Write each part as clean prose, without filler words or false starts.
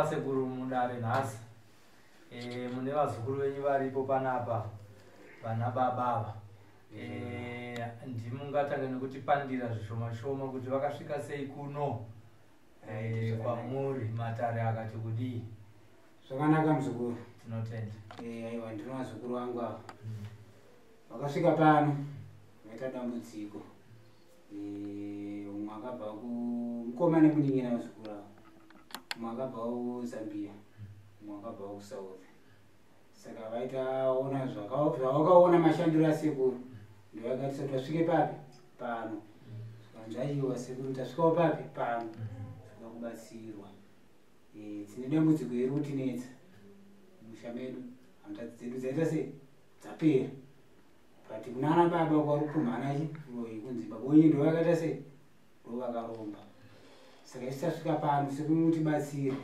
NaSekuru mundare nhasi mune vazukuru venyu varipo panapa vana baba ndimungatanga nekutipandira zvishoma shoma kuti vakasvika sei kuno kwamuri matare akati kudii. Zvakanaka muzukuru. Tinotenda. Aiwa ndino vazukuru vangu ava. Vakasvika pano vaita dambudziko. Umwe akabva kumukoma nemunin'ina vazukuru ava. Umwe akabva kuZambia. Umwe akabva kuSouth. Saka vaitaona zvavakaona mashandiro asekuru. Ndovakati kuti tasvike papi pano. Zvaiwa sekuru tasvikawo papi pano. Kubatsirwa. Tine dambudziko rekutinetsa musha medu, handadzi dzedu dzaita sei dzapera. But kunana baba kwarukumhana kunZimbabwe ndo vakaita sei ndovakaromba. Saka tisasvika pano sekuru mutibatsire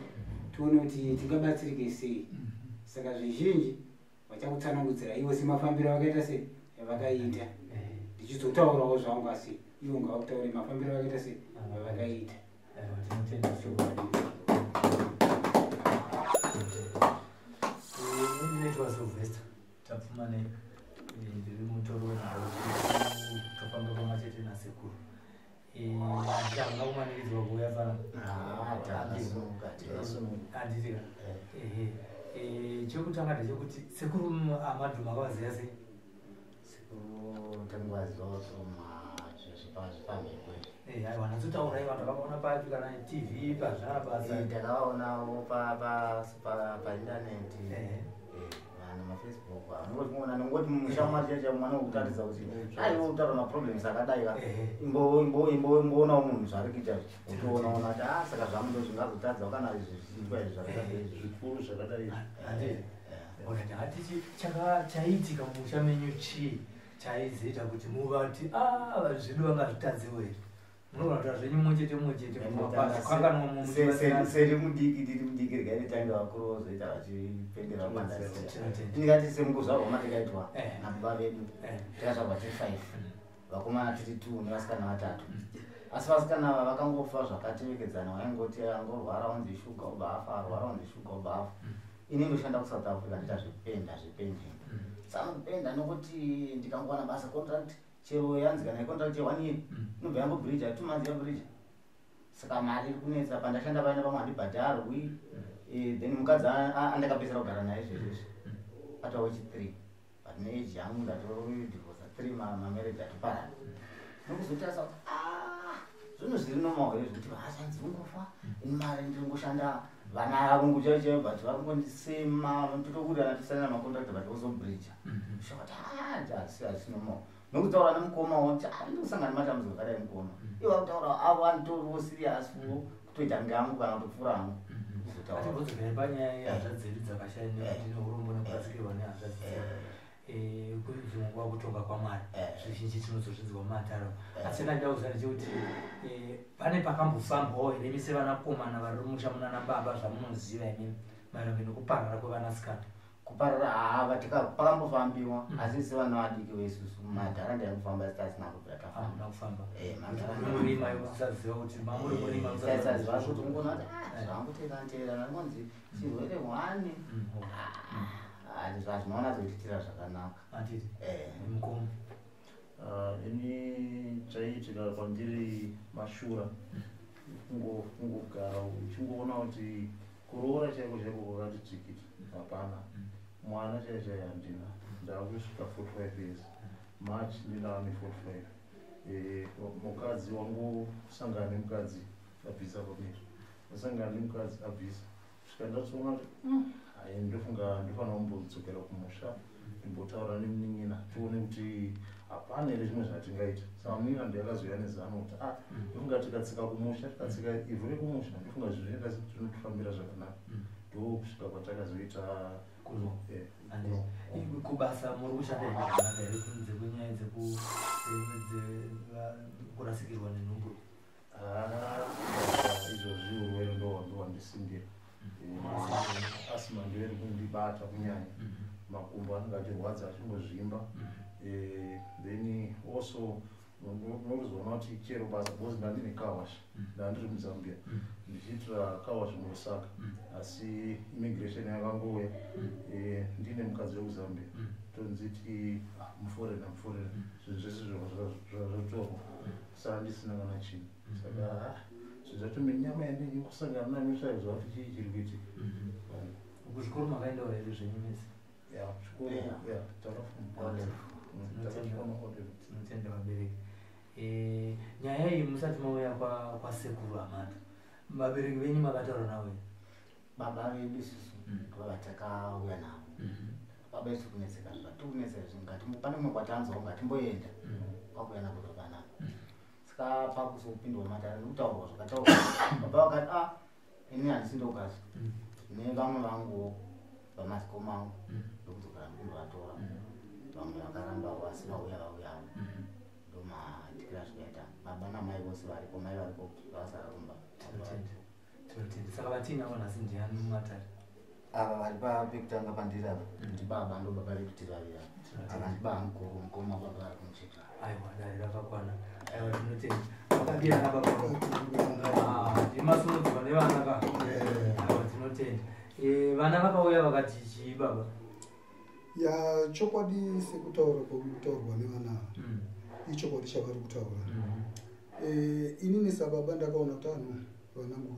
tione kuti tingabatsirike sei. Saka zvizhinji vachakutsanangudzira ivo semafambiro vakaita sei yavakaita. Ndichizotaurawo zvangu asi ivo ngavakutaure mafambiro vakaita sei yavakaita. Uneitwa Silvester tapfumane ndiri mutoro tofamba pamwechete naSekuru. Ndanga kumanikidzwa kuuya pano. Handitika. Chekutanga ndechekuti Sekuru Amadu makavaziva sei? Sekuru tanguvazivawo zvepamhepo. Aiwa ndatotaura vanhu vakaona papi kana TV pazvana basa. Ndakavaonawo paindaneti. Vanhu mafacebook anongotiona nongoti musha machecha mwana kutaridza kuti aiwo utaura maproblems akadai imboona munhu zvari kuita utoona kuti saka zvamundo zvingazotadza kana zviitwa izvi zvakadai zvikuru zvakadai. Hatichi chaitika musha menyu chii chaizoita kuti muvati zvedu vangazvitadzewo here? Munogona zvenyu mochete seri mudiki tiri mudiki regaitanga vakuru vozoita vachipendera mandasi. Ndingati semukuzvarwa matikaitwa nababa vedu tikazvarwa tiri 5 vakomana tiri 2 nevasikana 3. Asi vasikana ava vakangofa zvakatevekedzana. Vaingoti angorwara onzi shuga obva afa, arwara onzi shuga obva afa. Ini ndoshanda kuSouth Africa ndiita zvepending. Saka kupenda nokuti ndikangowana basa contract chero yanzi kana contract ye1 year nobva yambobridge 2 months yambobridge. Saka mari iri kunetsa pandashanda paina pamwe handibhadharwi. Then mukadzi andakapedzera kugara naye zvezvezvi atova chi3 but neage yangu ndatodivorsa 3 mamarriage atoparana. Nokuzotasa kuti zvinhu zviri nomahwe zvekuti vazvanzi ungofa ini mari ndiringoshanda vana vavungu chaichaivo but vakungondisema totokurirana tisaina macontract but vozobridge. Shoti hazinomaho nokutaura nemukoma woti ndikusangana nematambudziko akadai mukoma ivo vakutaura avo vanitoriwo serious kutoita ngangu kana kutopfuura hangu. Atibvunzikane panyaya yehanzvadzi dzakashaya neurombo nekurasikirwa nehanzvadzi kunzvimwa kutonga kwaMwari zvizhinji tinozozvinzwa mumataro. Asi ndida kuziva ndechekuti pane pakambofambwawo here mise vanakomana vari mumusha munana baba zvamunoziva imimi maererano nekuparara kwevanasikana? Kuparara pakambofambiwa asi sevana vadiki veisusu mumadhara ndaingofamba sitasina kubvira tafamba kufamba murima yokusaziva kuti mamuri murima kusaziva kuti ungoona kuti zvangoteerantera nangonzi chirwere 1 zvazvinoona zoititira zvakanaka. Anditi mukomo ini chaiitika kwandiri mashura kungogara uchingoona kuti kuroora chaiko chaiko kwakati tikiti hapana. Mwana chaichai handina ndakusvika 45 years March ndinane 45. Mukadzi wangu kusangana nemukadzi abvisa pamiri asangana nemukadzi abvisa kusvika ndatsoona kuti ndofunga ndofanira kumbodzokera kumusha ndimbotaura nemunin'ina tione kuti hapana here zvimwe zvatingaita. Saka munin'ina ndiyakazoya nezano kuti ndofunga tikatsika kumusha tikatsika ivhu rekumusha ndofunga zvinenge zvinotifambira zvakanaka. Ndokusvika kwatakazoita kubasa muri kushanda zvakanaka here kunze kwenyaya dzekurasikirwa nenhumbu? achibata kunyanya makumbo anenge achirwadza achingozvimba then also unozoona kuti chero basa because ndandine kawash ndandiri muZambia ndichiitira kawash muRusaka asi immigration yakangouya ndine mukadzi wekuZambia tonziti muforena zvinhu zvese zvatorwa saka ndisina kana chinhu saka zvizatombe nyama yandinyi kusangana nayo isaiziva kuti chii chiri kuitika kuzvikoro makaendawo here zvenyumisi zvikoro tinotenda vabereki nyaya iyi musati mauya kwasekuru Amadu vabereki venyu makataura navo baba vedu isusu vatakauya navo baba isi kunetseka zvatikunetseka zvingati pane mumwe kwatanzwa ngatimboenda kwakuya navo zvakanaka saka pakusopindwa matara nekutaurwa zvakataurwa baba vakati ini handisindokazi nevamwe vanguwo vamazikoma angu ndokudzokera ndikundovatora vamwe vakaramba vasina uya vauyawo ndomadikira zvikaita baba namai vose varipo mai varipo vasarumba saka vatinavo nhasi ndiani mumatare ava vari pekutanga pandiri apa ndibaba ndo baba vekutirarira ava ndibaba mukoma baba vari kumucheka aiwa dare rakakwana aiwa tinotenda vakadiyana baba ndimasunudzwa nevana ka aiwa tinotenda vana vakauya vakati chii baba ya chokwadi sekutaura kwakutaurwa nevana ichokwadi chavari kutaura inini sababa ndakaona kuti vanangu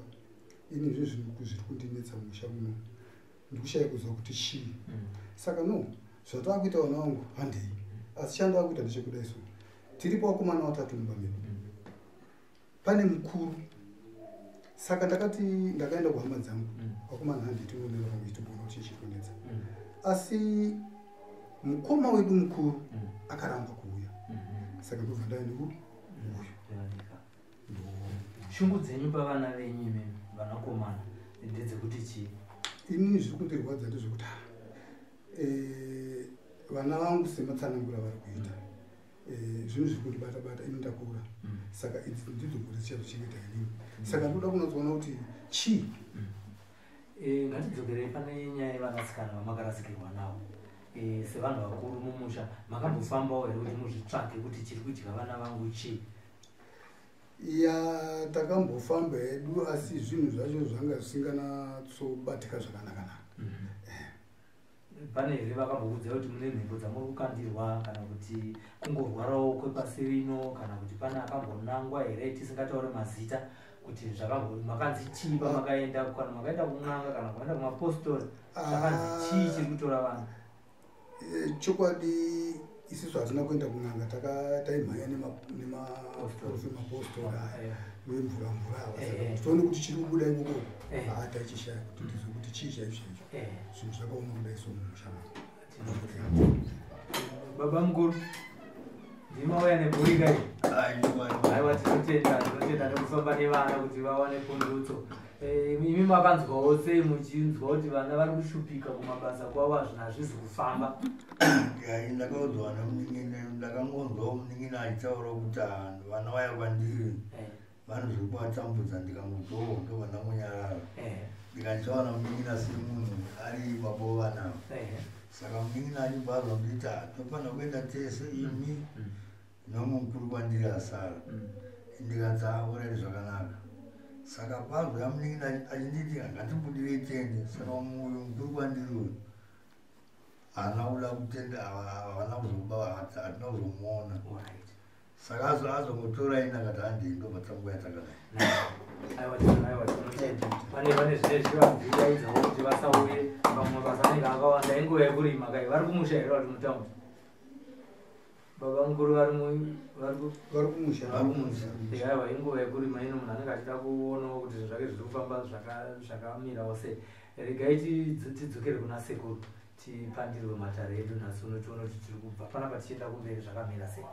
ini zviri kundinetsa musha muno ndikushaya kuziva kuti chii saka no zvatakuita vana vangu handei asi chandakuita ndechekuda isu tiripo vakomana vatatu mumba medu pane mukuru saka ndakaenda kuhama dzangu vakomana handei tinoonera vangu tibona kuti chiri kunetsa asi mukoma wedu mukuru akaramba kuuya saka ndobva ndaeneuyu shungu dzenyu pavana venyu imemi vanakomana ndedzekuti chii inini zviri kundirwadza ndezvekuti vana vangu sematsanangura vari kuita zvinhu zviri kundibata-bata ini ndakura saka idzi ndidzo kuti chichazochengeta inini saka ndoda kunozoona kuti chii ngatidzokerei pane nyaya yevanasikana vamakarasikirwa navo sevanhu vakuru mumusha makambofambawo here kuti muzvitsvake kuti chiri kudya vana vangu chii ya takambofamba hedu asi zvinhu zvacho zvanga zvisinganatsobatika zvakanaka-naka pane here vakambokudzai kuti mune mhembo dzamuri kukandirwa kana kuti kungorwarawo kwepasi rino kana kuti pane akambonangwa here tisingataure mazita kuti makanzi chii pamakaenda kana makaenda kun'anga kana kuenda kumapostori zvakanzi chii chiri kutora vanhu chokwadi isusu hatina kuenda kun'anga taimhanya nemapostori aya wemvura-mvura tione kuti chiri kubuda ikoko taachishaya kuti ndizwe kuti chii chaicho zvinhu zvakaoma kuda iso mumushama baba mukuru ndimauya nebhurikai aiwa tinotenda nekufamba nevana kuti vawane pundutso imi makanzwawo sei muchinzwa kuti vana vari kushupika kumabasa kwavo hazvizi kufamba ndakaudzwa ndakangonzwawo munin'ina achitaura kuti vana vaya kwandiri vanhu zviri kuvatambudza ndikangotowo ndo vana munyarara ndikandichawana munin'ina sei munhu ari baba vanavo saka munin'ina achibvarwa nditi tofanira kuenda tese imi nomwe mukuru kwandiri asara ndikanzi orari zvakanaka saka panzwa yamunin'ina achinditi ngatibudirei tende saka mukuru kwandiri uyu haana kuda kutenda havana kuzoba hatina kuzomuona saka azongotora ina kati handei ndo patsanguva yatakadai pane zvine zvivabviyaidzawo kuti vasauye pamwe mabasa anenge akawanda inguva yekurima kai vari kumusha here vari mutaundi baba mukuru vari kumusha aiwa inguva yekurima ino munhu anenge achida kuonawo kuti zvake zviri kufamba zvakamirawo sei regai tidzokere kuna sekuru tipandirwe matare edu nhasi uno tione kuti tiri kubva panapa tichienda kumberi zvakamira sei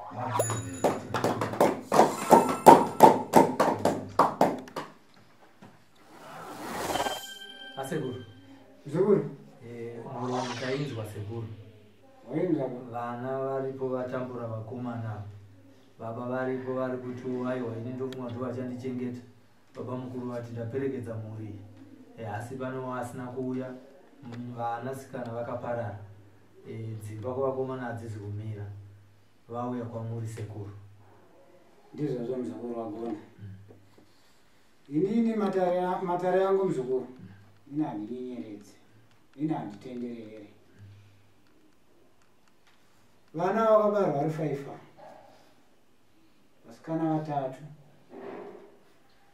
asekuru tainzwa sekuru vana varipo vatambura vakomana baba varipo vari kuti aiwa ini ndofunga kuti vachandichengeta baba mukuru vati ndaperekedza mhuri asi pano asina kuuya vanasikana vakaparara dzimba kuvakomana hadzisi kumira vauya kwamuri sekuru ndizvo zvo muzukuru wagona inini matare yangu muzukuru ine handinyenyeredzi ine handitenderere vana vakabarwa vari 5 vasikana 3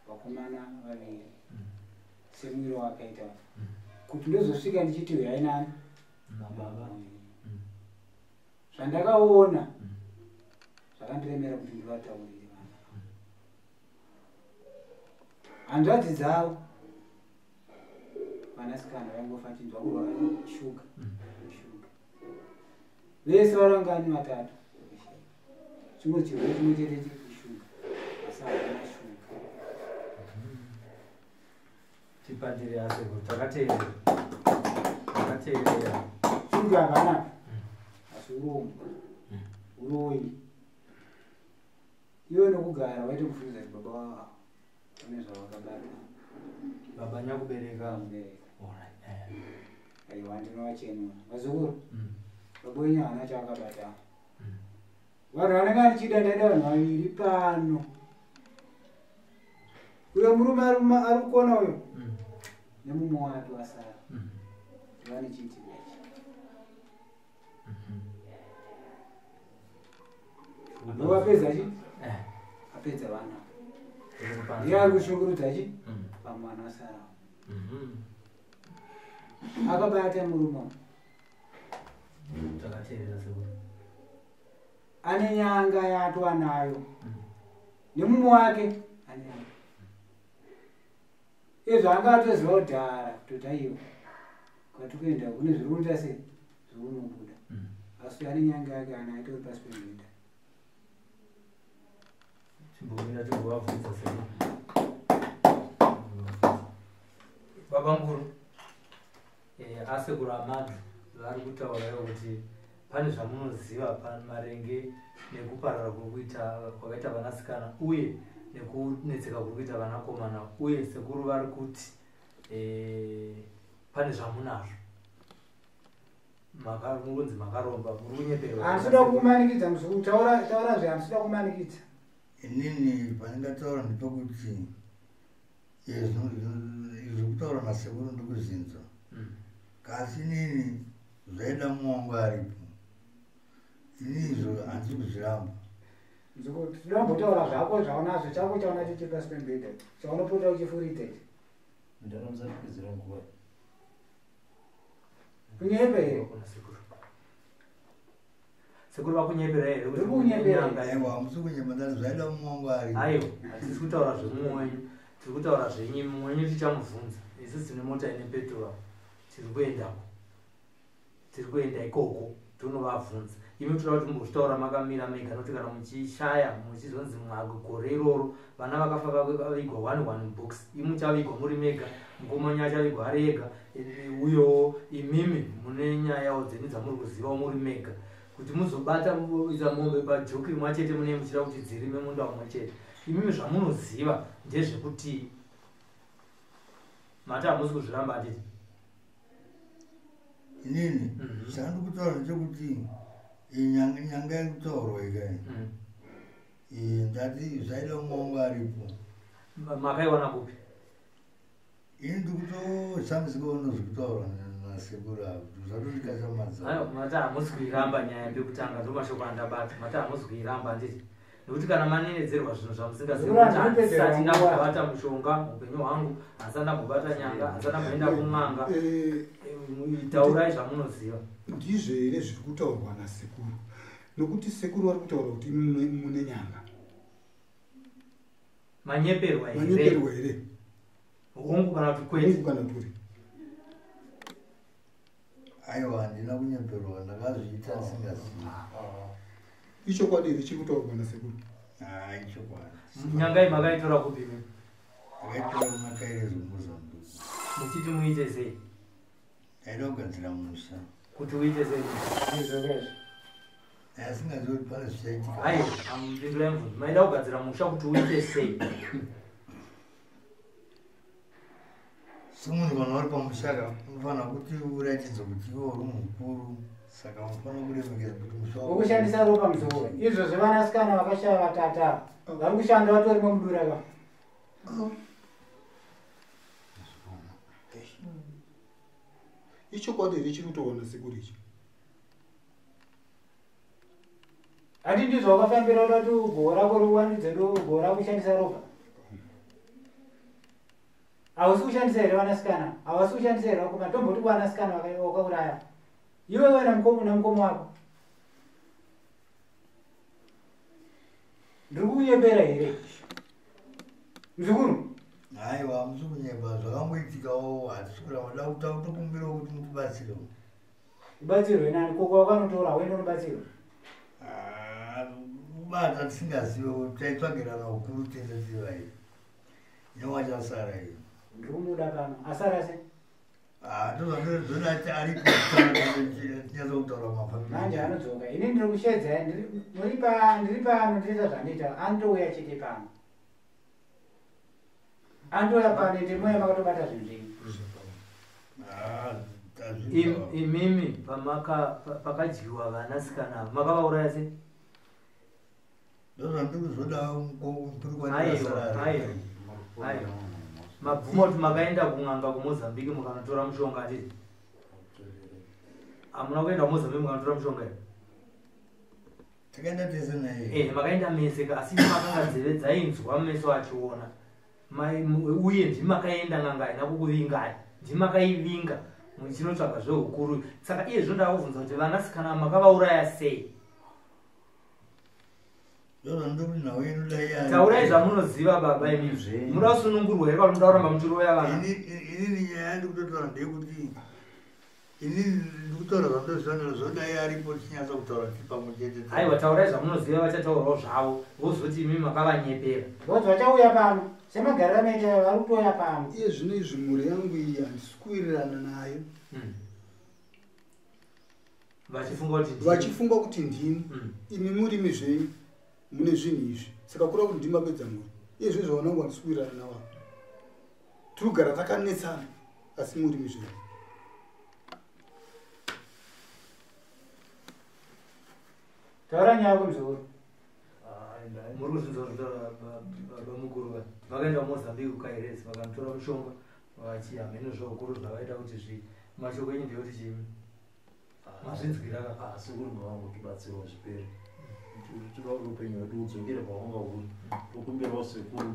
vakomana 2 semwiro wakaita kuti ndozosvika ndichiti uyai nani nababa zvandakaona zvakandiremera kuti ndivataurire vana hanzvadzi dzavo vanasikana vaingofa chinzwa kurwara shuga vese varangani 3 chimwe chirwere chimwe chete cheshuga asi havana shuga tipandire asekuru takateerera shuga havanapa asi urombo uroi iwe nokugara waite kufunza kuti baba wavo une zvavakabarwa baba nyakubereka aiwa ndinovachenura vazukuru baba wenyu haana chaakabata vanhu vanenge vanichida ndaida vanhu 2 pano uyo murume ari kukona uyo nemumwe wake wasara vane chiti nechi ndovapedza chi apedza vana iye ari kushungurudza chi pamwana asara akabata murume takateerera sekuru ane nyanga yatova nayo nemumwe wake ane nyanga izvo anga atoziva kudhara kutoti aiwa kwati kuenda kune zvirunda sei zviunobuda asi ane nyanga yake ana aitori pasi pemita chimbomira tigovabvunza sei baba nguru asekuru Amadu vari kutaurayo kuti pane zvamunoziva pamarenge nekuparara kwakaita vanasikana uye nekunetseka kuri kuita vanakomana uye sekuru vari kuti pane zvamunazvo munonzi makaromba muri kunyeperwa handisida kumanikidza muzukuru taura zve handisida kumanikidza inini pandingataura ndepekuti izvi kutaura nasekuru ndikuzinzwa kasi inini zvaida muwangu aripo inizvo handisi kuzviramba muzukuru tinombotaura zvako zvaunazvo chako chaunacho chepasi pembedha chaunopota uchifurita ichi ndanomusa kupedzera nguva kunyepa here sekuru vakunyepera here aiwa hamusi kunyepa ndati zvaida muwangu aripo aiwa hatisi kutaura zvemumwenyu tiri kutaura zvenyu mumwenyu tichamubvunza isusu tine mota ine petrol tiri kuenda ikoko tonovabvunza imi toda kuti mumbozvitaura makamira mega nokuti kana muchishaya muchizonzi gore iroro vana vakafa vavigwa 1 box imi muchavigwa muri mega mukomanya achavigwa ari ega uyo imimi mune nyayawo dzenyu dzamuri kuziva muri mega kuti muzobata isa mombe pajoki rimwe chete mune muchida kuti dzirime munda umwe chete imimi zvamunoziva ndezvekuti mati hamusi kuzviramba handiti inini zvandiri kutaura ndechekuti nyanga yekutaurwa ikai ndati zvaida muwangu aripo makaiwana kupi ini ndikutoshambidzika unozvikutaura nasekuru avo zvatondikashamadza mati hamusi kuiramba nyaya ndekutanga ndomashoko andabata mati hamusi kuiramba handiti nekuti kana manenedzerwa zvinhu zvamusingazivatisina kubata mushonga upenyu hwangu hasana kubata nyanga hasana kuenda kumwanga taurai zvamunoziva ndizvo here zviri kutaurwa nasekuru nokuti sekuru vari kutaura kuti mune nyanga manyeperwa here hongu kana kuti kwezi kana turi aiwa handina kunyeperwa ndakazviita ndisingazivi ichokwadi richiri kutaurwa nasekuru ichokwadi nyangai makaitora kupimi akaitora makaire zvomozambique muchiti muite sei aida kugadzira musha kuti uite sei izvokezvo asingazivi kuti pane zvichaitika ai amupindura imvunzo maida kugadzira musha kuti uite sei semunhu kana uri pamushaka unofanira kuti uratidze kuti iwe uri mukuru saka unofanira kuremekedza kuti musoro wokushandisa ropa musoro izvo zvevanasikana vakashaya vatata vari kushanda vatorimo muduraka ichokwadi here chiri kutoona sekuru ichi hati ndizvo wakafambira kuti ugora kuruwanidze ugora kushandisa ropa hausi kushandisa here vanasikana hausi kushandisa here vakoma tomboti vanasikana wakauraya iwe wena namukomo wako ndiri kunyepera here muzukuru haiwa musi kunyepa zvakangoitikawo hatisukura wada kutokumbira kuti mutibatsiro ubatsirwe nani koko wakanotora wende unobatsirwa kubata tisingazive taitsvagirana ukuru tendeziva iyo nyewa chasara iyo ndiri kumuda pano asara se ndozvandozodati aripo tinyatsa kutaura manje anodzoka ini ndiri kushedza ndiri pano ndiita zvandiita anotouya chete pano andouya pano ende moya makatobata zvinhu zvenyu imimi pakadyiwa vanasikana makavauraya se ndozvandikuzoda mabvuma kuti makaenda kun'anga kumozambiki mukanotora mushonga ati hamuna kuenda kumozambiki mukanotora mushonga takaenda tese naye makaenda mese asi makanga nzeve dzainzwa meso achiona uye ndimakaenda n'anga haina kukuvingai ndimakaivinga muchinotsvaga zveukuru saka iye zvoda kuvhunza kuti vanasikana makavauraya sei taurai zvamunoziva baba imizve muda kusunungurwa here kana muda kuramba muchiroya vana inini nyaya ndikutotaura ndeyekuti inini ndikutaura zvandozvivanira zvodai aripo tichinyatsa kutaura kuti pamwe chete aiwa taurai zvamunoziva vachataurawo zvavo vozoti imi makavanyepera vozi vachauya pano semagariro amaita vari kutoya pano iye zvino izvi mhuri yangu iyi handisi kuwirirana nayo vachifunga kuti ndini imi murimi zvenyu mune zvinhu izvi saka kura kuti ndimapedza mhuri iye zvo zvavanangu handisi kuwirirana navo tiri kugara takanetsana asi murimi zvenyu taura nyaya kumzoro muri kuzvinzwa baba mukuru vakaenda kumozambiki kukairezi vakanotora mushonga vachihameno zvaukuru zvavaita kuti mashoko enyu ndeyoti chimi mazvinzwira asi kuri mavangu tibatsirawo zvipere tinoda kuti upenyu hwedu udzokere pawanga uri tokumbirawo sekuru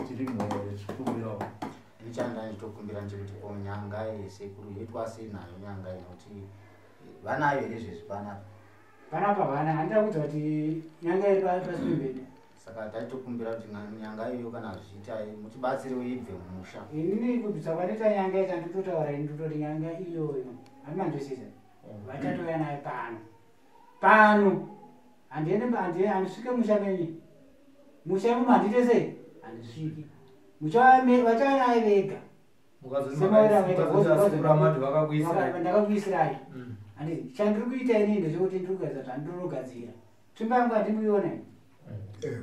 tiri mhore tichikumbirawo ndichanda ndichitokumbira ndekuti nyanga yesekuru yoitwa sei nayo nyanga inoti vanayo here zvezvi panapa panapa vana handida kuudza kuti nyanga iri pasipembeni saka taitokumbira kuti nyanga iyoyo kana zvichiita mutibatsirewo ibve mumusha inini kubvisa kwandita nyanga ita nditotaura ini nditoti nyanga iyoyo handimandosisa vatatoya nayo pano handisvike musha menyu musha mumu handite sei handisviki vachava naye vega ndakakuisirai handiti chandiri kuita ini ndechekuti ndiri kugadza zvandirinogadzira tsvimbo yangu handimuiona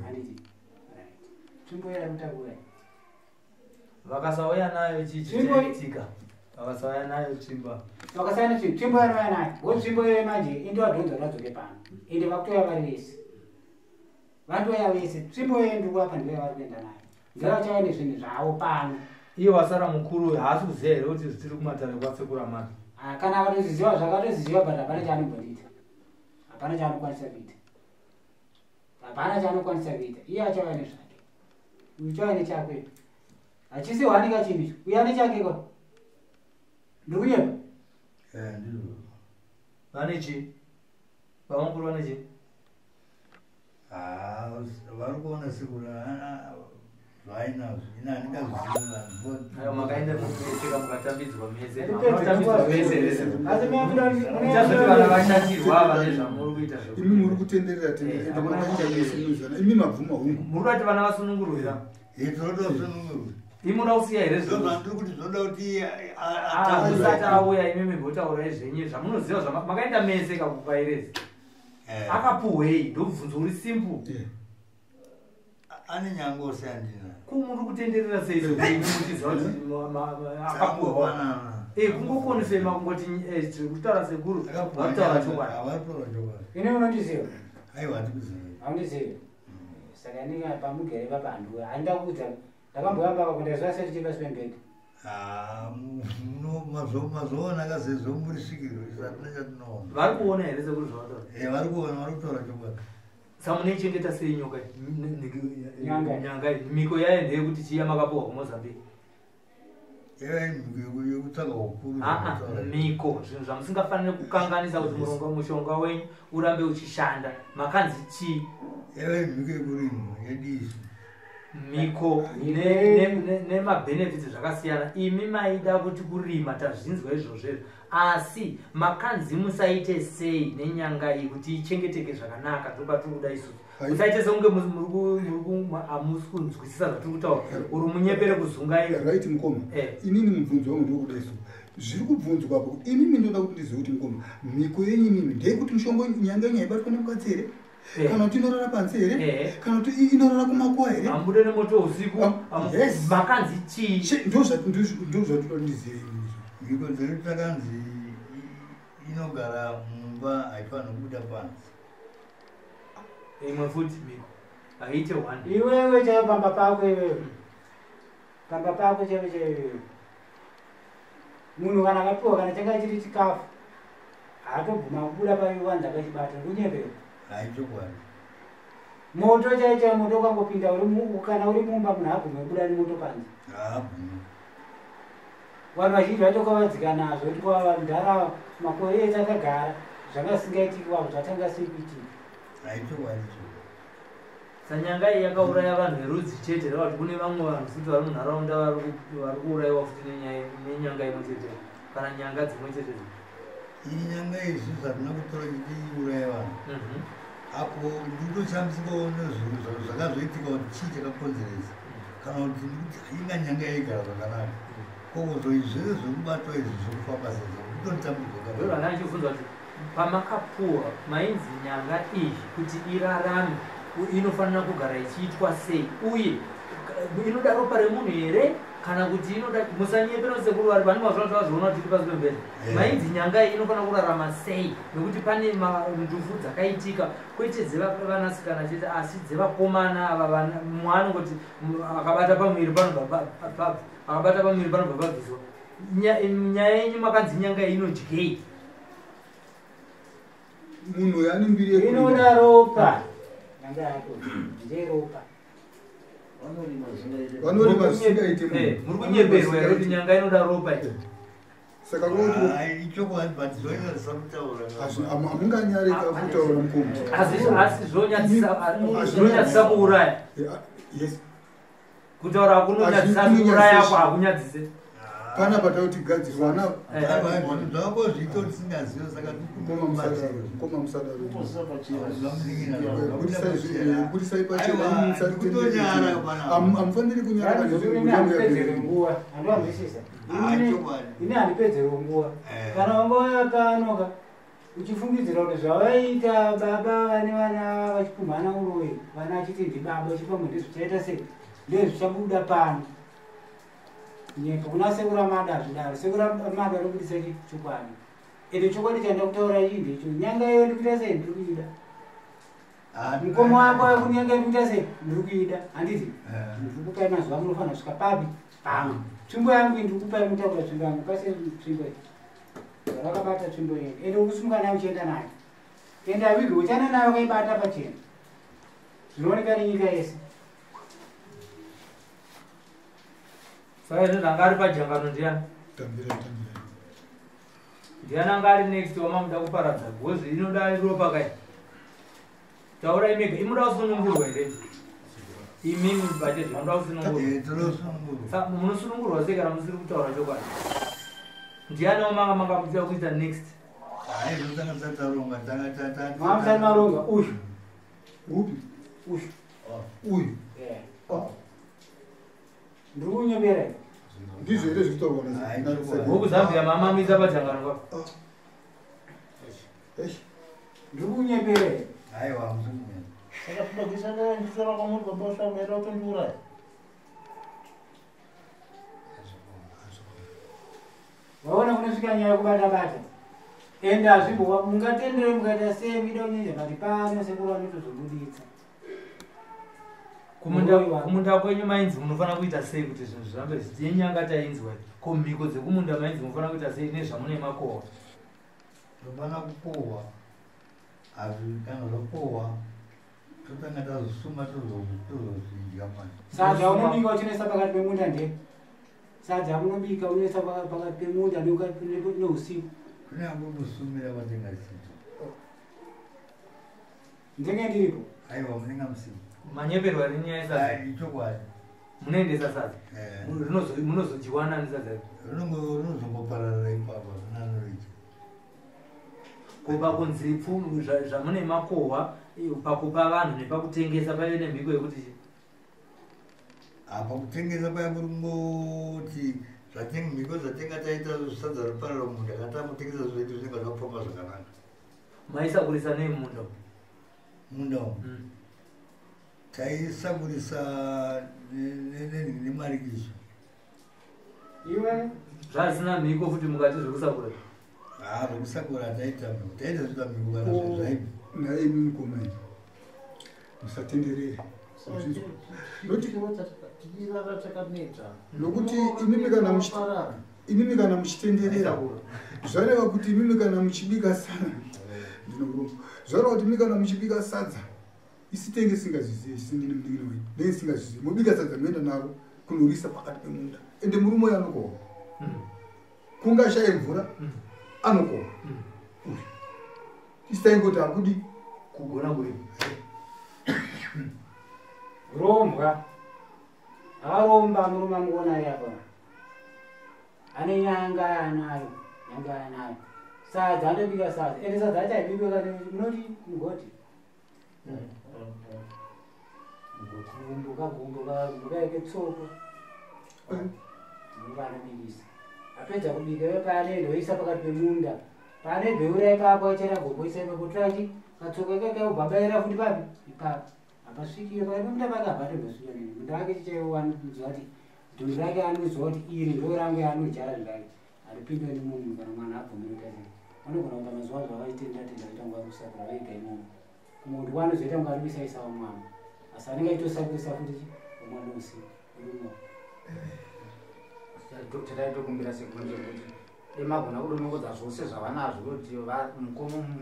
handiti tsvimbo yamutakura vakasauya nayo chichiitika vakasauya nayo tsvimba vakasauya tsvimbo yanouya nayo wo tsvimbo iyoyo manje indovadhonza vadzoke pano ende vakutoya vari vese vatoya vese tsvimbo iyoyo ndiri kuapa ndivoya vari kuenda nayo ndivachava nezvinhu zvavo pano iye wasara mukuru haasi kuziva here kuti zvitiri kumatare kwasekuru Amadu kana akatoziziva zvakatoziziva but hapana chaanombondiita hapana chaanokwanisa kuita hapana chaanokwanisa kuita iye achava nezvake uchava nechakwe hachisi wanika chimicho uya nechake kwa ndiri kunyepa vane chi vamukuru vane chi vari kuona sekuru vainazvo ina handingaziva makaenda mukueseka mukatambidzwa mese asi vana vashatirwa vane zvamuri kuita imi muri kutenderera tenderera imi mabvuma hungu muri kati vana vasunungurwira todosunungurwa imuda kusiya here ndozvandiri kuti zvoda kuti usati auya imimi mbotaura zvenyu zvamunoziva makaenda mese kakukairezi akapuhwei ndobvunzo uri simple ane nyango sandina kumuntu kutenderera seizo kuti akapoana kungokoni fema kungoti tiri kutaura sekuru vataura chokwadi avatola chokwadi ine unondiziva aiwa ndikuziva aundiziva saka ndinga pamugere papandu handakuudza ndakamboyamba pakundazva seti chipasipembedi mazoona akazezomurisvikiro isatina chatinoona vari kuona here sekuru zvavataura vari kuona vari kutaura chokwadi samuneichengeta sei nyoka nyanga miko yayo ndeyekuti chiya makapuwa kumozambique yekutsvaga ukuru miko zvinhu zvamusingafaniri kukanganisa kuti mushonga wenyu urambe uchishanda makanzi chii miko yekurima yedisi miko nemabhenefits zvakasiyana imi maida kuti kurima tazvinzwa izvozvezvo asi makanzi musaite sei nenyanga iyi kuti ichengeteke zvakanaka tobatikuda isusu musaite sekunge hamusi kunzwisisa zvatiri kutaura uri munyepere kuzungaira right mukoma inini mubvunzo wangu ndiri kuda isusu zviri kubvunzwa apo inini ndoda kuti ndizive kuti mukoma miko yenyu imimi ndeyekuti mushonga nyanga yenyu haibatwa nemukadzi here kana kuti inorara pansi here kana kuti inorara kumakuwa here ambude nemoto usiku makanzi chii ndo zvatoda ndizive miko dzedu takanzi inogara mumba haifanira kubuda pansi imwe futi miko haite one iwewe chaivo pamba pako iwewe pamba pako chaivo chaivo munhu kana akapiwa kana changa chiri chikafu haatoguma kubuda paiwanza akachibata kunyepera haichokwadi moto chaichai moto ukangopinda kana uri mumba munhu aguma kubuda nemoto panze haagumi vanhu vazhinji vacho kwavadzika nazvo kuti kwavandara makore etu akagara zvanga singaitiki vanhu zvatanga sekuitika haichokwadi sanyanga iyi yakauraya vanhu verudzi chete reva kuti kune vamwe vanhu futi vari munharaunda vari kuurayiwa futi nenyanga imwe chete kana nyanga dzimwe chete iyi nyanga izvi zvatina kutora kuti iuraya vanhu apo ndindochambisikaona zvinhu zvakazoitika kuti chii chakakonzeresa kana kuti ndikuti hainga nyanga yaigara zvakanaka kokozo izvese zvekubatwa izvi zvekufamba sezvo kutonitambudza ana achibvunza kuti pamakapuwa mainzi nyanga iyi kuti irarame inofanira kugara ichiitwa sei uye inoda ropa remunhu here kana kuti inoda musanyepera sekuru vari vane mazvona zvavazoona kuti pasi pemberi mainzi nyanga iyi inofanira kurarama sei nekuti pane ndufu dzakaitika kwete dzevanasikana chete asi dzevakomana ava mumwe anongoti akabata pamwiri panobva pabviswa nyaya yenyu makanzi nyanga iyi inodyei munhu yani mbiri inoda ropa nyanga yako nderopa vanorima zvisingaite muri kunyeperwa here kuti nyanga inoda ropa saka amunganyareka kutaura mukomo asi zvonyadzisa kuuraya kutaura kunonyadzisa kuuraya ko hakunyadzise pana patauti gadzirwa na zvako zvito tisingaziva saka koma musadaro kuti sai pachena musari amufaniri kunyara nguva handivambisisa ini handipedzero nguva kana wangauya kanoka uchifungidzira kuti zvavaita baba vane vana vachipumhana urowe vana achiti ndibaba uchipamwe ndizvichaita sei ndezvichabuda pano nyika kuna sekuru Amadu azvidaro sekuru Amadu ari kubudisa chokwadi ende chokwadi chaenda kutaura chii ndecho nyanga iyo ndikuita sei ndiri kuida mukomo wako kunyanga ndikuita sei ndiri kuida handiti ndiri kupai mazuva munofanira kusvika papi pamwe tsvimbo yangu ndiri kupai mutakura tsvimbo yangu pase tsvimbo iyi rakabata tsvimbo iyi ende ukusumuka nayo uchienda nayo ende avige uchana nayo kaibata pachena zvinooneka nenyika yese saka izvo zvanga ari pajangano ndiani ndiani anga ari next wamamuda kuparadza bhozi inoda ropa kai taura imega imuda kusunungurwa here imimi bate zvinoda kusunungurwa munosunungurwa sei kana musiri kutaura chokwadi ndiani wamanga mangamuda kuita next mamusani maronga uyu upi uyu ndiri kunyepera ndizvo here zvitaurwa vokuzambia mamamisa pajangano kwako ndiri kunyepera saka kuda kuisanga ndisora kwamuntu baba ushamera utondura waona kunosvika nyaya yekubata-bata ende hazvimbowa mungatendere mukaita sei muida kunyanya pati pano sekuru vanotozobuditsa kumunda kwenyu mainzi munofanira kuita sei kuti zvinhu zvirambe zvinyanga tainzwa komhiko dzekumunda mainzi munofanira kuita sei nezvamune makohwa tofana kukohwa asi kana zvakohwa totanga tazosuma tozozvidya mani sadza unobika uchinoisa pakati pemunda ndee sadza munobika unoisa pakati pemunda neusiku kunyange kusumira kwatingasita ndenge ndiripo aiwa munenge musiku manyeperwa ari nyaya yesadza ichokwadi munoendesa sadza munozodyiwana nesadza rinozombopararira ipapa zinanoita kupa kunzi zvamune makohwa pakupa vanhu nepakutengesa paive nemhiko yekuti apa kutengesa paya muri kungoti mhiko zvatenga taita sadza riparira munda kana tamutengesa zvedu zvinenge zvapfamba zvakanaka maisakurisa nei munda taisakurisa nemarikisho iwe zvasina mhiko futi mukati zvekusakura zvekusakura taita zvita mhiko kana zvezvaipi naimi mukomani musatenderere nokuti imimi kana muchitenderera zvareva kuti imimi kana muchibika sana zvareva kuti imi kana muchibika sadza isi tenge singazizivi singini mudingini wenyu nenge singazizivi mubika sadza muenda naro kunorisa pakati pemunda ende murume uyo anokohwa kungashaye mvura anokohwa isi taingoti hakudi kugona kuri rombwa akaromba murume amuona ari apa ane nyanga anayo sadza andobika sadza ende sadza achaibikwa kane munoti mugoti gumbuka yake tsoko muvanobikisa apedza kubika iwe paanendo oisa pakati pemunda paanebheura ipapo achera gomboisa ipapo tranji katsoko kake ubhabaira futi papi ipapo apasvikire pakati pemunda pake abatondosvika nini munda wake chichaiwanzwa kuti dhundu rake anozwa kuti iri ndo rangu yaanodyara zvake haripindwe nemunhu kana mwana abvumirikaii vanogona kuta mazuva zvavaitendatenda kuita nguva kusakura vega imomo munhu wanozoita kunge arikuisaisawo mwana asi anenge aitosakurisa futi umwana usiku urimo tadaitokumbira sekunze kuti demagona kudonongodza zvose zvavanazvo kuti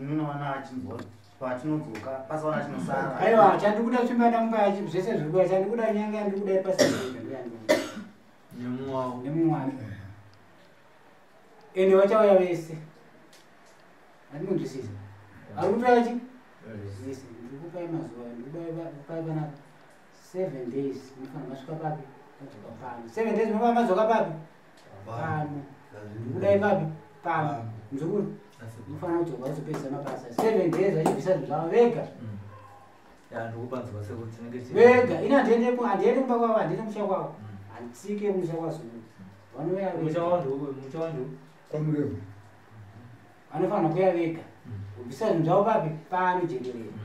munowana achinzwa patinodzoka pasaona chinosara aiwa chandikuda chimbanda mumba zvese zvirikuwa chandikuda nyanga yandikuda iri pasinemumwavo ende vachauya vese andinonzwisisa ari kutoya chi yes ndikupai mazuva ndikupai panapa 7 days mufanira masvika papi adzoka pano 7 days mufanira madzoka papi pano ndikudai papi pano muzukuru mufanira kudzoka vazopedzisa mabasa 7 days vachibvisa zvinhu zvavo vega vega ina handiendi kumba kwavo handiende musha kwavo handitsike musha kwazukuru vanouya kwamurevo vanofanira kuya vega kubvisa zvinhu zvavo papi pano jenderera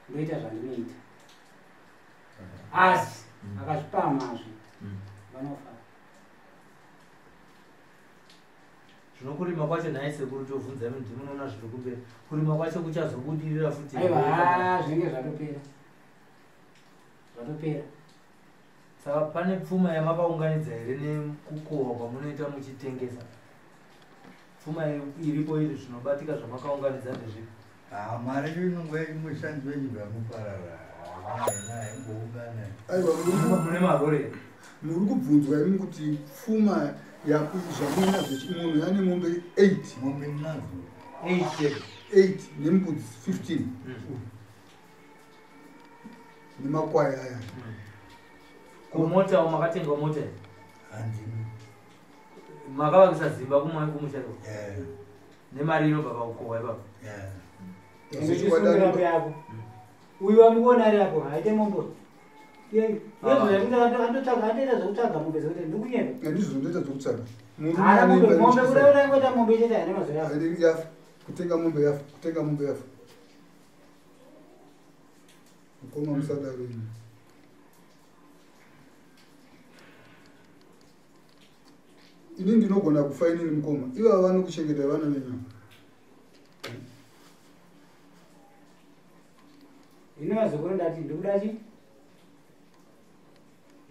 ndoita zvandinoita asi akazvipamazve vanofa zvinokurima kwacho nhaye sekuru tovhunza imi ndimunoona zviri kumberi kurima kwacho kuchazobudirira futi aiwa zvinenge zvatopera saka pane pfuma yamakaunganidza here nekukohwa kwamunoita muchitengesa pfuma iripo iri zvinobatika zvamakaunganidza ndezvipi mari inongo inoshandiswa chibva muparara aiwa mune marore muri kubvunzwa imi kuti pfuma zvamunazvo munhu ane mombe 8 mombe nazo 8 nembudzi 15 nemakwai aya kumota makatenga mota handini makavakisa zimba kumwe kumusha nemari inobva pakukohwa ipapo ndichisungirapo yako uyu wamuona ari apo haite mombo andoita zvokutsvaga mombe zekuti ndikunyeva andizvo ndoita zvokutsvaga mombe kudauraingoita mombe chete haine mazoyafa kutenga mombe yafa Koma musadaro ini. Ini ndinogona kufa inini mukoma. Iva vanokuchengeta vana venyama. Inowazokuru ndati ndikudachi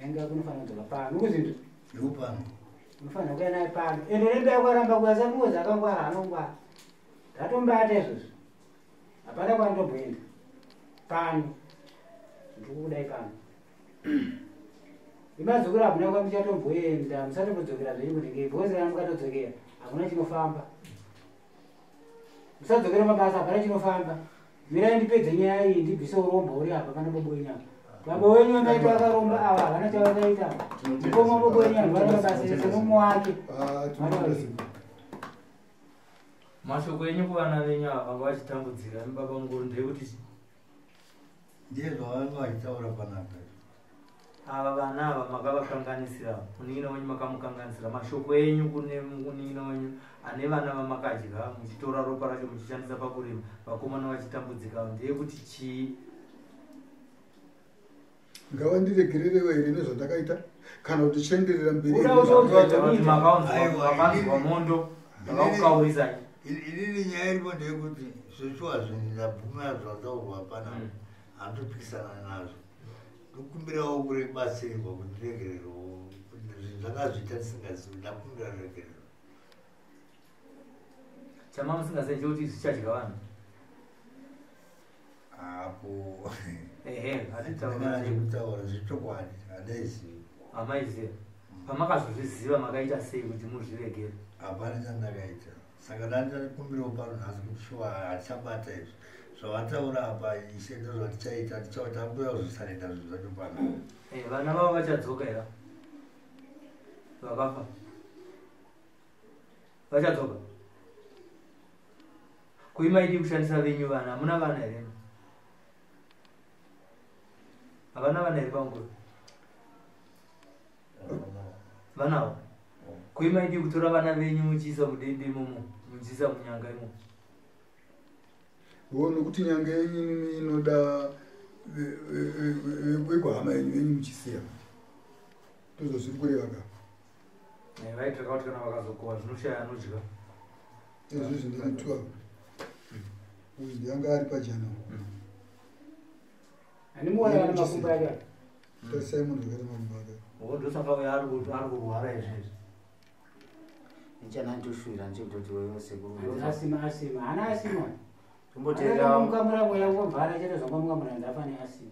yanga kunofana kudzoka pano ukuzinto ndikupano unofana kuya naye pano ende nenda kwaramba kuyaza muzi akangwara anongwara ndatombata izvozvo hapana kwandobwenda pano ndikudai pano imazukuru hakuna kwa muchatomboenda musatombodzokera zveikunenge bhozera mukatodzokera hakuna chinofamba musadzokera mabasa hapana chinofamba mirai ndipedze nyaya iyi ndibvise urombo uri apa pana bobonya baba wenyu vanaita vakaromba ava havana chavakaita ndikoma bobonya vana mabasa nomo wake mashoko enyu kuvana venyu ava vanga vachitambudzika baba nguru ndeyekuti ndiyezvavanga vachitaura panapa ava vana ava makavakanganisira munin'ina wenyu makamukanganisira mashoko enyu kune munin'ina wenyu ane vana vamakadya muchitora ropa racho muchishandisa pakurima vakomana vachitambudzika ndeyekuti chii ngava ndiregererewo here nezvandakaita kana kuti chienderera mberi makaunzwa mondo vakakukaurisai inini nyaya iripo ndeyekuti zvochiwazvo ndabvumira zvataurwa panapa handopikisana nazvo ndokumbirawo kurebatsirwa kuti ndiregererewo zvinhu zvakazviita tisingazivi ndakumbira regerero chama musingazivi chekuti zvichadya vanhu apo kutaura zvechokwadi handaizivi hamaiziva pamakazozviziva makaita sei kuti muzviregere hapana chandakaita saka dandakumbirawo pano nhasi kuti shuwa hatichabata izvi zvavataura apa ishe ndo zvatichaita tichatambuya zvisanenda zvinhu zvacho pano vana vavo vachadzoka era vakafa vachadzoka kuimaidi kushandisa venyu vana hamuna vana here havana vana here panguru vanawo kuimaidi kutora vana venyu muchiisa mudende imomo muchiisa munyanga imomo nokuti nyanga yenyu inoda wekwahama yenyu venyu muchisiya ndozvo zviri kureva ka vaitaka kuti kana vakazokohwa zvinoshaya anodya izvi zvindiri 12 uyu ndiyanga ari pajana animuona ana makumbo ake tasai munhu akati makumbo ake ndosaka uyo ari kurwara izvezvi nichanandoshuvira ndechekutoti wewe sekuru asima hana asima tombotera mukamura mweya womvara chete zvamukamura ndafane asima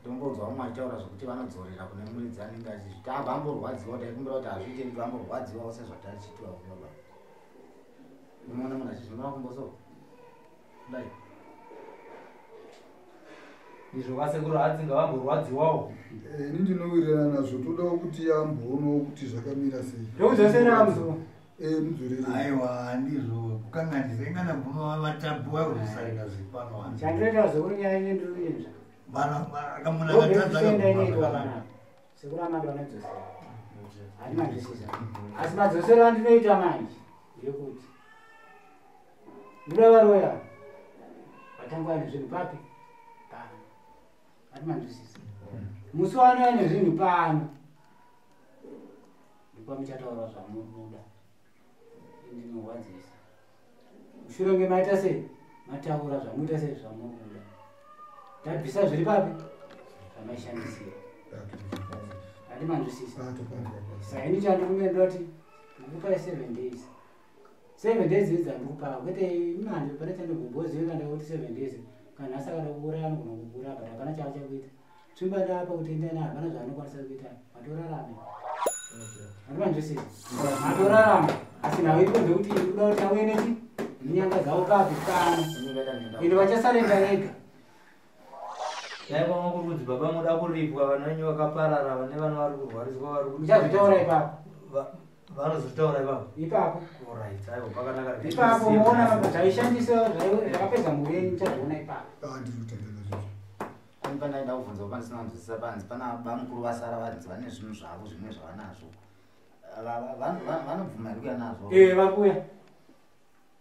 tombonzwa vamwe vachitaura zvokuti vanodzorera kune muridzi anenge achizviti abva amborwadziwa taikumbira kuti hazviite kuti amborwadziwawo sezvatarichitiwa kuyoba unoona munhu achizvimira kumboso kudai izvo vasekuru hadzinga vamborwadziwawo ini ndinowirirana nazvo todawo kuti amboonawo kuti zvakamira sei ndokuzosera muzuva mudzorere aiwa handizvo kukanganisa ingana mbunova vatapuwa kuzvisaina zvipano chandiroita zokuru nyaya yenduinzva akamuna akatadza sekuru Amadu anodzosera hati manzwisisa asi madzosero andinoita manje ndekuti ndoda varoya vatangwa nezvinhu papi pano hati manzwisisa musi wanoya nezvinhu pano ndikwamuchataura zvamunoda indinorwadzisa mushure ngemaita sei mataura zvamuita sei zvamunoda tabvisa zviri papi zvamaishandisira hati manzwisisa saini chandikumendoti ndikupai 7 days 7 days idzi andikupa kwete imanje pane chandogumboziva ndauti 7 days kana asakada kuuraya anogona kuuraya but hapana chava chakuita tsvimba ndapa kuti indani hapana zvaanokwanisa kuita matorarame hati manzwisisa matorarama asi nawe iko ndekuti kuda kuti aueneti nyanga dzavo papi pano ino vachasarenda vega dai kwamwe kurudzi baba muda kuripwa vana venyu vakaparara vane vana vari kurwariswa vari muchazvitaura ipapo vanozvitaura ipapo ipapo orit aivo pakanaka ipapo muona zvaishandisa zvakapedza mhuri yenyu muchazviona ipapo ndirikutendera zvizvo ani pandaida kubvunza kupandisina kunzwisisa panzi pana bamukuru vasara vanzi vane zvinhu zvavo zvimwe zvavanazvo vanobvuma iri kuya nazvo vakuya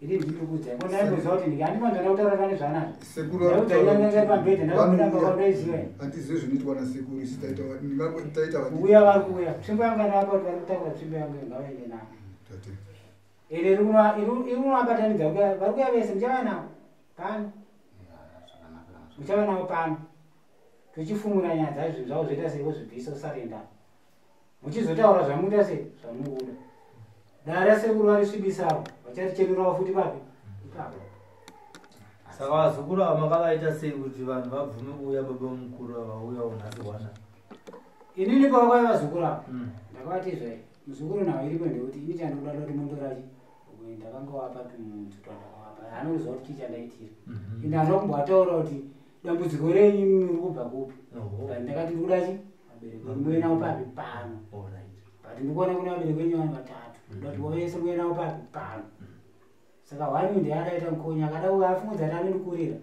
Ini ndikukuudza. Kona ndinoziva kuti ndikandimanja kutaura kane zvanazo. Sekuru Ndakutanyanga pambete ndakamudamba kwadaisiwe. Handizvi zvinoitwa nasekuru isitaita Uya vari kuuya. Tsvimbo yangu anapa kuti vari kutaura tsvimbo yangu ngavaende navo. Ere iriunovabatanidza vari kuya vese muchava navo pano. Muchava navo pano. Tuchifumura nyaya dzazvo zvavo zvoita sei vozvibvisa usarenda. Muchizotaura zvamuda sei zvamukuda. Dara sekuru varisvibisawo vachatichererawo futi papi ipapo. Saka vazukuru ava makavaita sei kuti vanhu vabvume kuuya baba mukuru vauyawo nhasi wana? Inini pavakauya vazukuru ava ndakavati zvai muzukuru nawo iri kwende kuti ini chandoda kuti mundorachi ndakangowapa tumuntu twandakawapa anoziva kuti chii chandaitira. Inde anokumbwataura kuti dambudziko renyu muri kubva kupi. Ndakati ndikudachi abereki muenawo papi pano. But ndikuona kuna abereki wenyu vanhu vatatu. Ndoti wese muenawo papi pano. Saka wani ndiye adaita mukonya akada afungudza kuti anondikurira.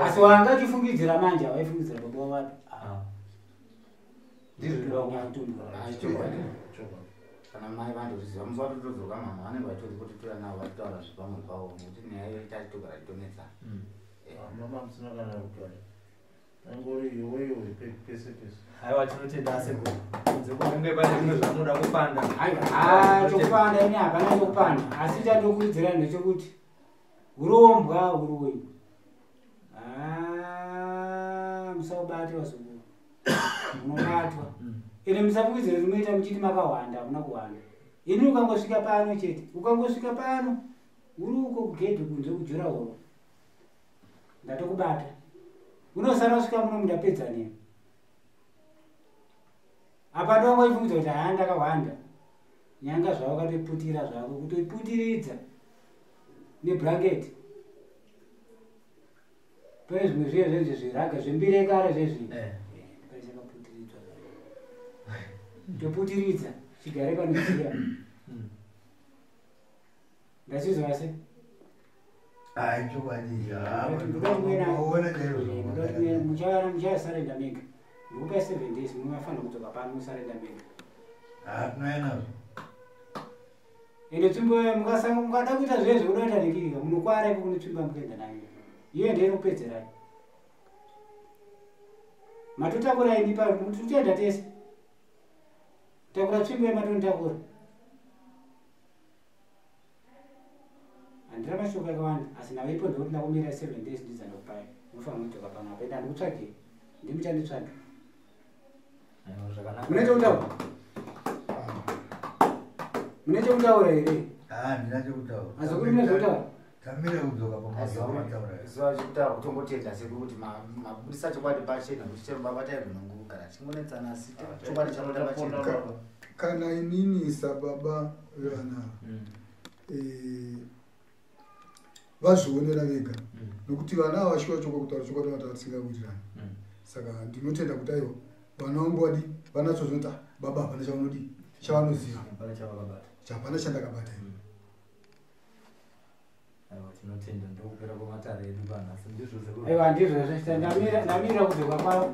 Asi wangachifungidzira manje awaifungidzira baba wapi. Kana mai vandozviziva musi watotodzoka mama vanenge vatori kuti tora navo vachitaura zvepamwe pavo nokuti nyaya iyo itatitogara titonetsa. Mama musina kana kutwara. Angori iweyo pese pese. Haiwa tinotenda sekuru. Kunze kunenge pane zvimwe zvamunoda kupanda. Chokupanda ini hapana chokupanda. Asi chandokuudzira ndechekuti urombwa uroyi. Musabate vazukuru. Munobatwa. Ine musafukidzira zvinoita muchiti makawanda hamuna kuwanda. Ini ukangosvika pano chete. Ukangosvika pano uri uko kugedhi kunze kujura horo. Ndatokubata. Unosara usvika muno mundapedza nini. Apa ndongoifungidza kuti haa ndakawanda. Nyanga zvavo katoputira zvako kutoiputiridza neblanketi. Pane zvimwe zviye zvenje zviraga zvembirekare zvezvino. Ndakaputiridzwa. Toputiridza chigare panoziya. Ndachizwa sei? Muchasarenda mega. Ndikupa 7 days munofanira kudzoka pano musarenda mega. Ende tsvimbo mukada kuita zvezvo unoita nekirika munokwara ipo kune tsvimbo mukuenda nayo. Iyo ndiyo inopedzerai. Matotakurai ndipa tichaenda tese. Takura tsvimbo yematonditakura. Handina mashoko akawanda asi nawo ipo ndikuti ndakumira 7 days ndizandokupai. Munofanira kudzoka pano apa enda ndikutsvage. Ndimuchanditsvaga. Munoita kutaura? Munoita kutaura here? Handina chekutaura. Azokuri mune zvekutaura? Tamire kudzoka pamazvaataura. Zuva chekutaura kutongotenda sekuti mabudisa chokwadi pachena kuti chero baba taibvinongokara chingonetsana asi chokwadi chanoda pachena. Kana inini sababa vana vazvionera vega nokuti vana havashuva chokokutaura chokwadi vatatisingakuitirani. Saka ndinotenda kuti aiwa vana vambowadi vanatso zvinoti baba hapana chavanodi chavanoziva hapana chandakabata. Tinotenda ndokupera kwamatare edu panhasi ndizvo sekuru. Aiwa ndizvo ndamira kudzoka kwavo.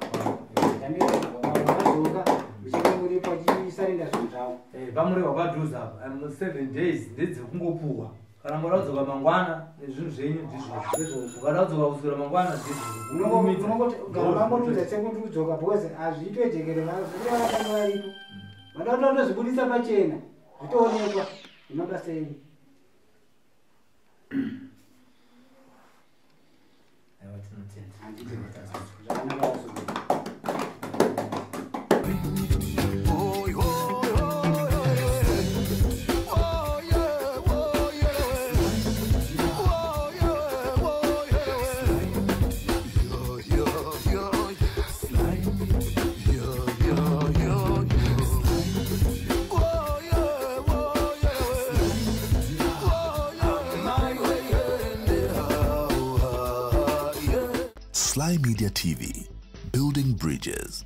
Ndamira kudzoka kwavo vadzoka muchingoripo chisarenda zvinhu zvavo. Pamuri wakadhuza apa 7 days ndedzekungopuhwa. Kana moda kudzoka mangwana nezvinhu zvenyu ndizvo. Ukada kudzoka kuswera mangwana ndizvo. Unogara mangorudza sekuti kudzoka bhozi hazviitwe jekerera zviri vakanga varipo. Vada kutozvibudisa pachena zvitoonekwa nemabasa enyu. Aiwa tinotenda. Handiti zvakanaka vazukuru. Sly Media TV, building bridges.